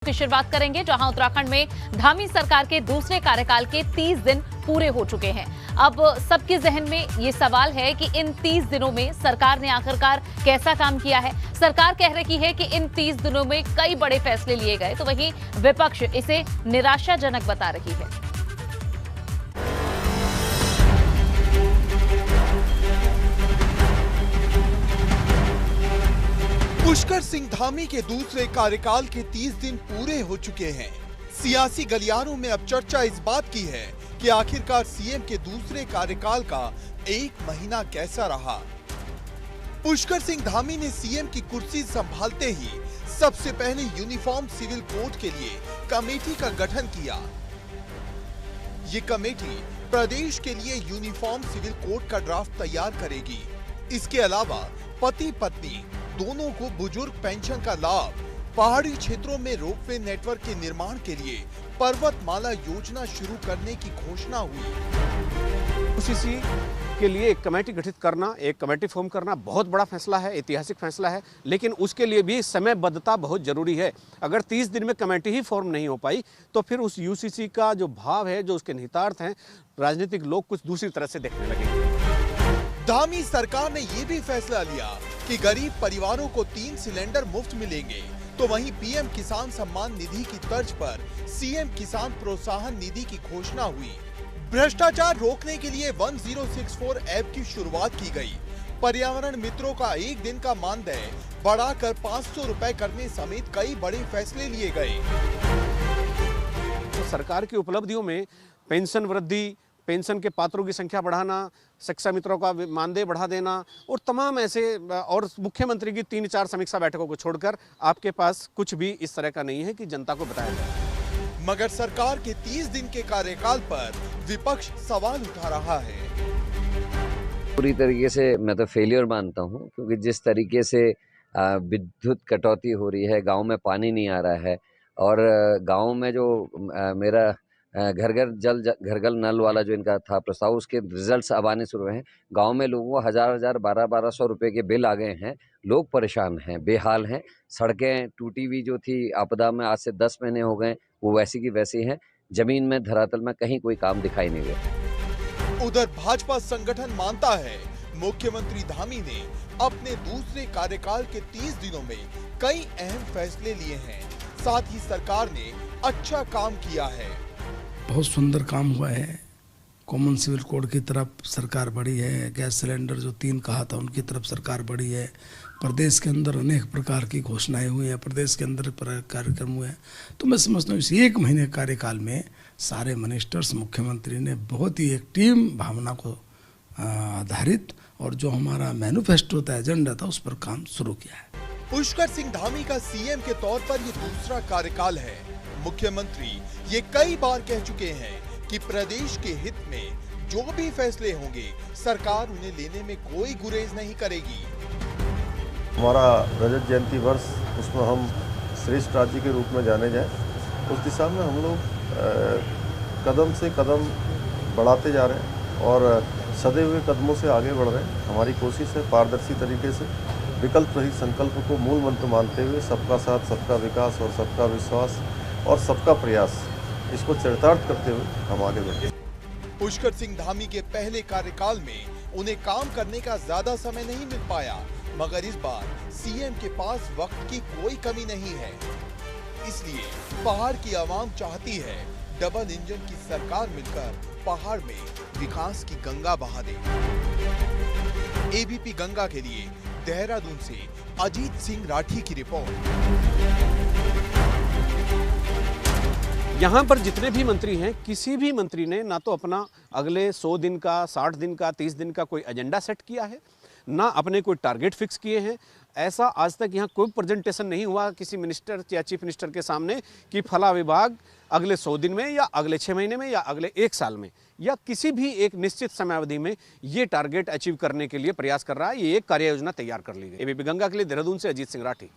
की शुरुआत करेंगे, जहां उत्तराखंड में धामी सरकार के दूसरे कार्यकाल के 30 दिन पूरे हो चुके हैं। अब सबके जहन में ये सवाल है कि इन 30 दिनों में सरकार ने आखिरकार कैसा काम किया है। सरकार कह रही है कि इन 30 दिनों में कई बड़े फैसले लिए गए, तो वहीं विपक्ष इसे निराशाजनक बता रही है। पुष्कर सिंह धामी के दूसरे कार्यकाल के 30 दिन पूरे हो चुके हैं। सियासी गलियारों में अब चर्चा इस बात की है कि आखिरकार सीएम के दूसरे कार्यकाल का एक महीना कैसा रहा। पुष्कर सिंह धामी ने सीएम की कुर्सी संभालते ही सबसे पहले यूनिफॉर्म सिविल कोड के लिए कमेटी का गठन किया। ये कमेटी प्रदेश के लिए यूनिफॉर्म सिविल कोड का ड्राफ्ट तैयार करेगी। इसके अलावा पति पत्नी दोनों को बुजुर्ग पेंशन का लाभ, पहाड़ी क्षेत्रों में रोपवे नेटवर्क के निर्माण के लिए पर्वतमाला योजना शुरू करने की घोषणा हुई। यूसीसी के लिए एक कमेटी गठित करना, एक कमेटी फॉर्म करना बहुत बड़ा फैसला है, ऐतिहासिक फैसला है, लेकिन उसके लिए भी समयबद्धता बहुत जरूरी है। अगर 30 दिन में कमेटी ही फॉर्म नहीं हो पाई तो फिर उस यूसीसी का जो भाव है, जो उसके निहितार्थ हैं, राजनीतिक लोग कुछ दूसरी तरह से देखने लगेंगे। धामी सरकार ने ये भी फैसला लिया कि गरीब परिवारों को 3 सिलेंडर मुफ्त मिलेंगे, तो वहीं पीएम किसान सम्मान निधि की तर्ज पर सीएम किसान प्रोत्साहन निधि की घोषणा हुई। भ्रष्टाचार रोकने के लिए 1064 ऐप की शुरुआत की गई। पर्यावरण मित्रों का एक दिन का मानदेय बढ़ाकर 500 रुपए करने समेत कई बड़े फैसले लिए गए। तो सरकार की उपलब्धियों में पेंशन वृद्धि, पेंशन के पात्रों की संख्या बढ़ाना, शिक्षा मित्रों का मानदेय बढ़ा देना और तमाम ऐसे, और मुख्यमंत्री की 3-4 समीक्षा बैठकों को छोड़कर आपके पास कुछ भी इस तरह का नहीं है कि जनता को बताया जाए। मगर सरकार के 30 दिन के कार्यकाल पर विपक्ष सवाल उठा रहा है। पूरी तरीके से मैं तो फेलियर मानता हूं, क्योंकि जिस तरीके से विद्युत कटौती हो रही है, गांव में पानी नहीं आ रहा है, और गांव में जो मेरा घर घर नल वाला जो इनका था प्रस्ताव, उसके रिजल्ट्स अब आने शुरू हैं। गांव में लोगों को 1000 1200 रुपए के बिल आ गए हैं। लोग परेशान हैं, बेहाल हैं। सड़कें टूटी हुई जो थी आपदा में, आज से 10 महीने हो गए, वो वैसी की वैसी हैं। जमीन में, धरातल में कहीं कोई काम दिखाई नहीं दे। उधर भाजपा संगठन मानता है मुख्यमंत्री धामी ने अपने दूसरे कार्यकाल के 30 दिनों में कई अहम फैसले लिए हैं। साथ ही सरकार ने अच्छा काम किया है। बहुत सुंदर काम हुआ है। कॉमन सिविल कोड की तरफ सरकार बढ़ी है। गैस सिलेंडर जो 3 कहा था, उनकी तरफ सरकार बढ़ी है। प्रदेश के अंदर अनेक प्रकार की घोषणाएं हुई हैं, प्रदेश के अंदर कार्यक्रम हुए हैं। तो मैं समझता हूँ इस एक महीने कार्यकाल में सारे मिनिस्टर्स, मुख्यमंत्री ने बहुत ही एक टीम भावना को आधारित और जो हमारा मैनिफेस्टो था, एजेंडा था, उस पर काम शुरू किया है। पुष्कर सिंह धामी का सीएम के तौर पर ये दूसरा कार्यकाल है। मुख्यमंत्री ये कई बार कह चुके हैं कि प्रदेश के हित में जो भी फैसले होंगे, सरकार उन्हें लेने में कोई गुरेज नहीं करेगी। हमारा रजत जयंती वर्ष, उसमें हम श्रेष्ठ राज्य के रूप में जाने जाएं, उस दिशा में हम लोग कदम से कदम बढ़ाते जा रहे हैं और सदे हुए कदमों से आगे बढ़ रहे हैं। हमारी कोशिश है पारदर्शी तरीके से विकल्प रहित संकल्प को मूल मंत्र मानते हुए सबका साथ, सबका विकास और सबका विश्वास और सबका प्रयास, इसको चरितार्थ करते हुए हम आगे बढ़े। पुष्कर सिंह धामी के पहले कार्यकाल में उन्हें काम करने का ज्यादा समय नहीं मिल पाया, मगर इस बार सीएम के पास वक्त की कोई कमी नहीं है। इसलिए पहाड़ की आवाम चाहती है डबल इंजन की सरकार मिलकर पहाड़ में विकास की गंगा बहा दे। एबीपी गंगा के लिए देहरादून से अजीत सिंह राठी की रिपोर्ट। यहाँ पर जितने भी मंत्री हैं, किसी भी मंत्री ने ना तो अपना अगले 100 दिन का, 60 दिन का, 30 दिन का कोई एजेंडा सेट किया है, ना अपने कोई टारगेट फिक्स किए हैं। ऐसा आज तक यहाँ कोई प्रेजेंटेशन नहीं हुआ किसी मिनिस्टर या चीफ मिनिस्टर के सामने कि फला विभाग अगले 100 दिन में या अगले 6 महीने में या अगले 1 साल में या किसी भी एक निश्चित समयावधि में ये टारगेट अचीव करने के लिए प्रयास कर रहा है। ये एक कार्य योजना तैयार कर ली गई। एबीपी गंगा के लिए देहरादून से अजीत सिंह राठी।